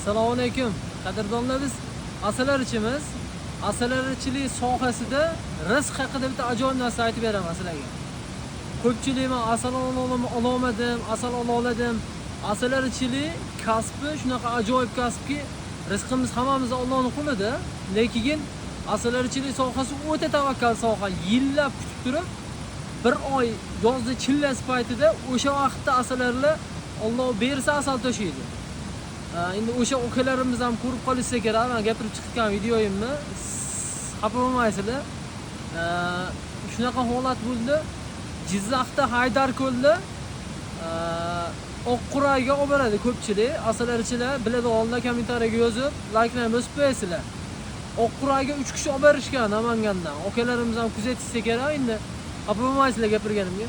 Assalomu alaykum. Qadrdonlar, biz asalarichimiz. Asalarichilik sohasida rizq haqida bitta ajoyib narsa aytib beraman sizlarga. Ko'pchilik men asal ololmadim, asal ololadim. Asalarichilik kasbi shunaqa ajoyib kasbki, rizqimiz hammamiz Allohning qo'lida. Lekin asalarichilik sohasi o'ta tavakkal soha. Yillab kutib turib, bir oy yozda chillas paytida o'sha vaqtda asalarilar Alloh bersa asal to'shaydi. Endi o'sha ukalarimiz ham ko'rib qolishsa kerak. Men gapirib chiqqan videoyimni xafa bo'lmaysizlar. Shunaqa holat bo'ldi. Jizzaxda Haydarko'lda Oqqurayga olib boradi ko'pchilik. Asalarichilar biladiganlar kommentariyaga yozib, like'larni bosib qo'yasizlar. Oqqurayga 3 kishi olib borishgan Namangandan. Okalarimiz ham kuzatishsa kerak. Endi xafa bo'lmaysizlar gapirganimga.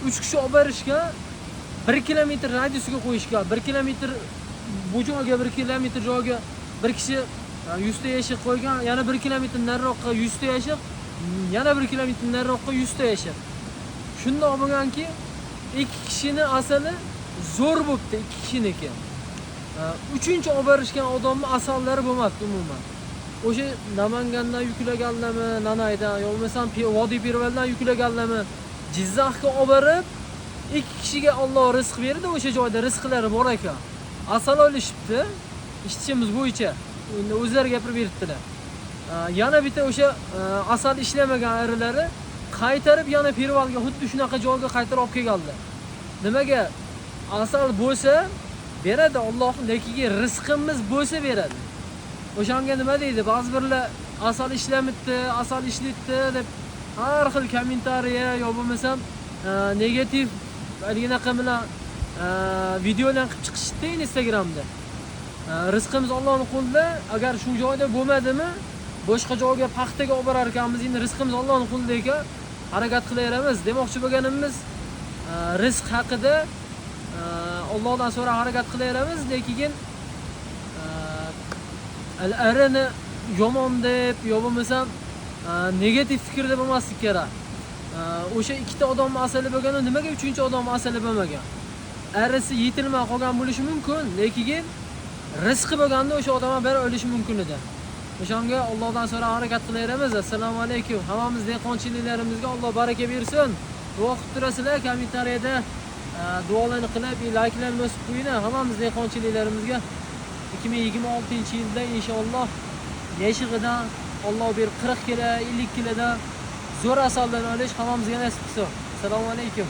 3 kishi olib borishgan. 1 kilometr radiusga qo'yishgan. 1 kilometr bu joyga 1 kilometr joyga bir kishi 100 ta yashiq qo'ygan, yana 1 kilometr nariroqqa 100 ta yashiq, yana 1 kilometr nariroqqa 100 ta yashiq. Shundoq bo'lganki, 2 kishining asali zo'r bo'pti, 2 kishiniki. 3-chi olib borishgan odamning asallari bo'lmadi umuman. O'sha Namangandan yuklaganlarmi, Nanaydan, yo bo'lmasam Vodiy Pervaldan yuklaganlarmi, Jizzaxga olib borib 2 kishiga Alloh rizq berdi, o'sha joyda rizqlari bor ekan. Asal olishibdi, ishchimiz bo'yicha. Endi o'zlari gapirib beribdilar. Yana bitta o'sha asal ishlamagan arilari qaytarib yana Pervalga xuddi shunaqa joyga qaytarib olib kelganlar. Nimaga? Asal bo'lsa beradi Alloh, lekin rizqimiz bo'lsa beradi. O'shanga nima deydi? Ba'zi birlar asal ishlamibdi, asal ishlatdi deb har xil kommentariya yo bo'lmasam negativ anaqa bilan videolar qilib chiqishdi Instagramda. Rizqimiz Allohning qo'lida. Agar shu joyda bo'lmadimi, boshqa joyga paxtaga olib borar ekanmiz. Endi rizqimiz Allohning qo'lida ekan, harakat qilaveramiz. Demoqchi bo'lganimiz, rizq haqida Allohdan so'ra harakat qilaveramiz, lekin al-arini yomon deb yo bo'lmasam negativ fikrda bo'lmaslik kerak. O'sha ikkita odam asali bo'lganda nimaga 3-chi odam asali bo'lmagan? Arisi yetilmay qolgan bo'lishi mumkin, lekin rizqi bo'lganda o'sha odamga berib olishi mumkin edi. O'shanga Allohdan so'ra harakat qilaveramiz. Assalomu alaykum. Hammamiz dehqonchiliklarimizga Alloh baraka bersin. Duo qilib turasizlar, kommentariyada duolarni qilib, like'larni bosib qo'yinglar. Hammamiz dehqonchiliklarimizga 2026-yilda inshaalloh yashig'idan Alloh berib 40 kilo, 50 kilodan zo'r asaldan olish hammamizga nasib qilsin. Assalomu alaykum.